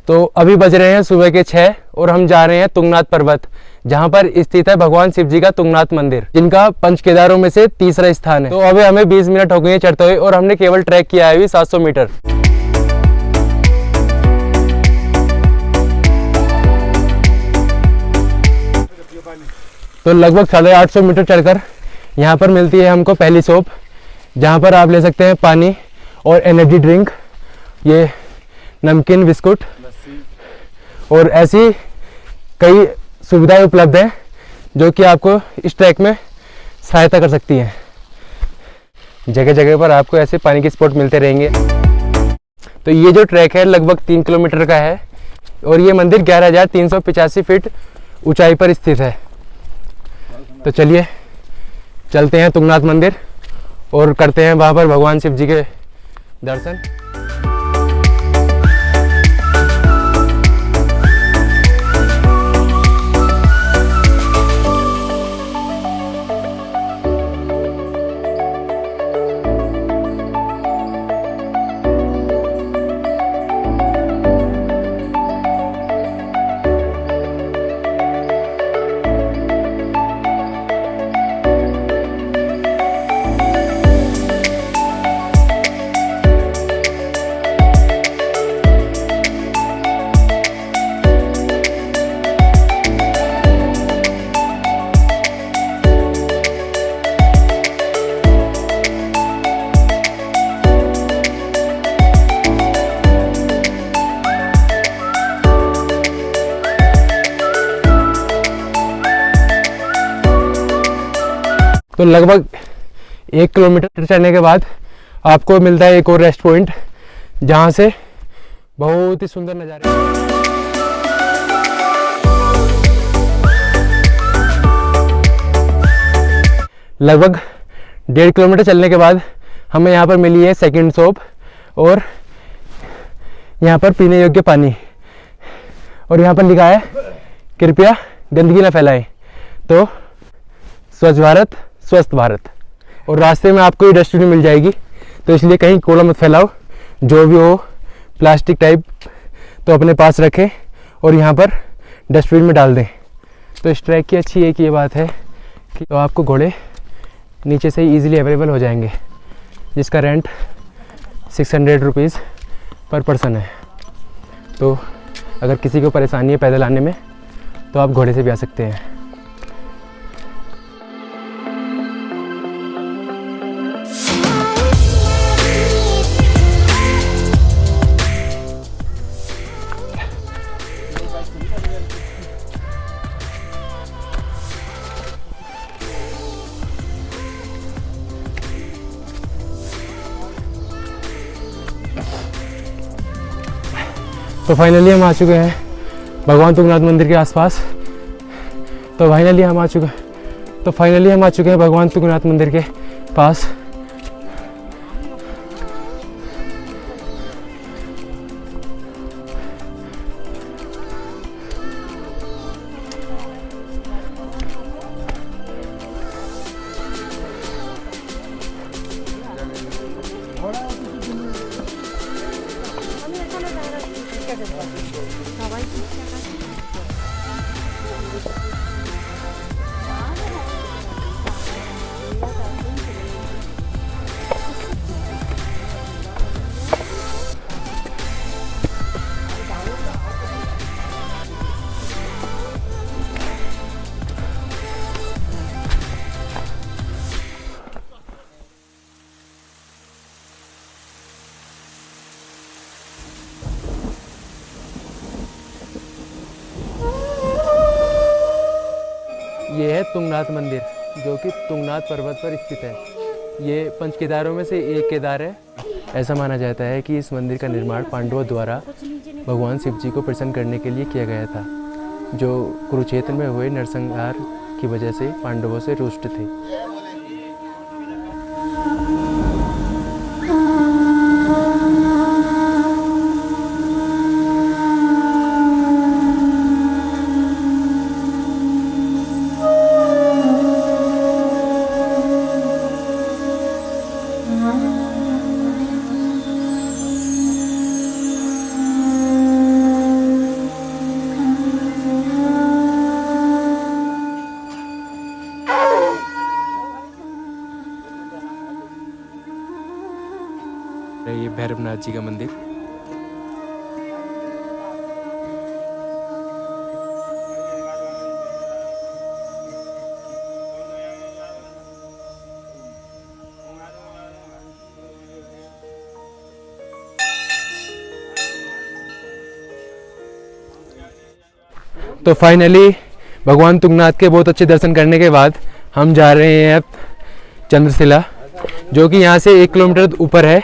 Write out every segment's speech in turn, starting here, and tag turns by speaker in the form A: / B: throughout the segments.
A: तो अभी बज रहे हैं सुबह के 6 और हम जा रहे हैं तुंगनाथ पर्वत, जहां पर स्थित है भगवान शिव जी का तुंगनाथ मंदिर, जिनका पंच केदारों में से तीसरा स्थान है। तो अभी हमें 20 मिनट हो गए चढ़ते हुए और हमने केवल ट्रैक किया है अभी 700 मीटर। तो लगभग 850 मीटर चढ़कर यहाँ पर मिलती है हमको पहली शॉप, जहाँ पर आप ले सकते हैं पानी और एनर्जी ड्रिंक, ये नमकीन, बिस्कुट और ऐसी कई सुविधाएं उपलब्ध हैं जो कि आपको इस ट्रैक में सहायता कर सकती हैं। जगह जगह पर आपको ऐसे पानी के स्पॉट मिलते रहेंगे। तो ये जो ट्रैक है लगभग 3 किलोमीटर का है और ये मंदिर 11,385 फीट ऊंचाई पर स्थित है। तो चलिए चलते हैं तुंगनाथ मंदिर और करते हैं वहाँ पर भगवान शिव जी के दर्शन। तो लगभग 1 किलोमीटर चढ़ने के बाद आपको मिलता है एक और रेस्ट पॉइंट, जहाँ से बहुत ही सुंदर नज़ारे। लगभग 1.5 किलोमीटर चलने के बाद हमें यहाँ पर मिली है सेकंड शॉप और यहाँ पर पीने योग्य पानी, और यहाँ पर लिखा है कृपया गंदगी न फैलाएं। तो स्वच्छ भारत स्वस्थ भारत, और रास्ते में आपको ये डस्टबिन मिल जाएगी, तो इसलिए कहीं कूड़ा मत फैलाओ, जो भी हो प्लास्टिक टाइप तो अपने पास रखें और यहाँ पर डस्टबिन में डाल दें। तो इस ट्रैक की अच्छी एक ये बात है कि तो आपको घोड़े नीचे से ही ईजिली अवेलेबल हो जाएंगे, जिसका रेंट 600 रुपीज़ पर पर्सन है। तो अगर किसी को परेशानी है पैदल आने में तो आप घोड़े से भी आ सकते हैं। तो फाइनली हम आ चुके हैं भगवान तुंगनाथ मंदिर के आसपास। तो फाइनली हम आ चुके हैं भगवान तुंगनाथ मंदिर के पास। ये है तुंगनाथ मंदिर, जो कि तुंगनाथ पर्वत पर स्थित है। ये पंच केदारों में से एक केदार है। ऐसा माना जाता है कि इस मंदिर का निर्माण पांडवों द्वारा भगवान शिव जी को प्रसन्न करने के लिए किया गया था, जो कुरुक्षेत्र में हुए नरसंहार की वजह से पांडवों से रुष्ट थे। भैरवनाथ जी का मंदिर। तो फाइनली भगवान तुंगनाथ के बहुत अच्छे दर्शन करने के बाद हम जा रहे हैं अब चंद्रशिला, जो कि यहाँ से 1 किलोमीटर ऊपर है।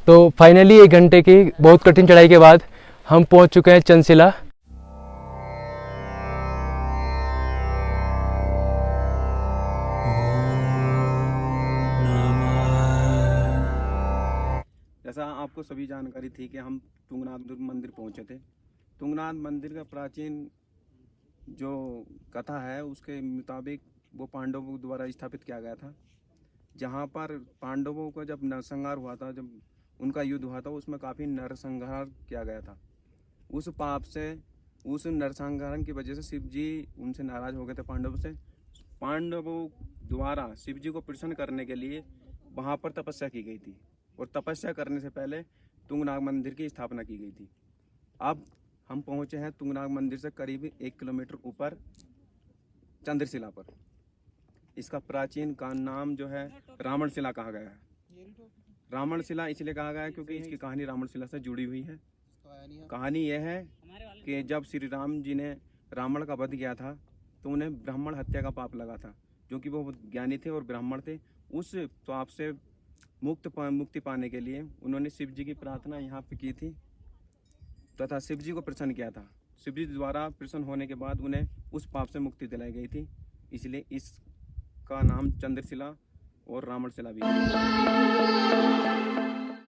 A: तो फाइनली 1 घंटे की बहुत कठिन चढ़ाई के बाद हम पहुंच चुके हैं चंद्रशिला।
B: जैसा आपको सभी जानकारी थी कि हम तुंगनाथ मंदिर पहुंचे थे। तुंगनाथ मंदिर का प्राचीन जो कथा है उसके मुताबिक वो पांडवों द्वारा स्थापित किया गया था। जहां पर पांडवों का जब नरसंहार हुआ था, जब उनका युद्ध हुआ था, उसमें काफ़ी नरसंहार किया गया था। उस पाप से, उस नरसंहार की वजह से शिव जी उनसे नाराज हो गए थे पांडवों से। पांडवों द्वारा शिव जी को प्रसन्न करने के लिए वहाँ पर तपस्या की गई थी, और तपस्या करने से पहले तुंगनाथ मंदिर की स्थापना की गई थी। अब हम पहुँचे हैं तुंगनाथ मंदिर से करीब 1 किलोमीटर ऊपर चंद्रशिला पर। इसका प्राचीन का नाम जो है रावणशिला कहा गया है। रावणशिला इसलिए कहा गया है क्योंकि इसकी कहानी रावणशिला से जुड़ी हुई है। कहानी यह है कि जब श्री राम जी ने रावण का वध किया था तो उन्हें ब्राह्मण हत्या का पाप लगा था, क्योंकि वो ज्ञानी थे और ब्राह्मण थे। उस पाप से मुक्ति पाने के लिए उन्होंने शिव जी की प्रार्थना यहाँ पे की थी तथा शिव जी को प्रसन्न किया था। शिव जी द्वारा प्रसन्न होने के बाद उन्हें उस पाप से मुक्ति दिलाई गई थी, इसलिए इसका नाम चंद्रशिला और रावणशिला भी है।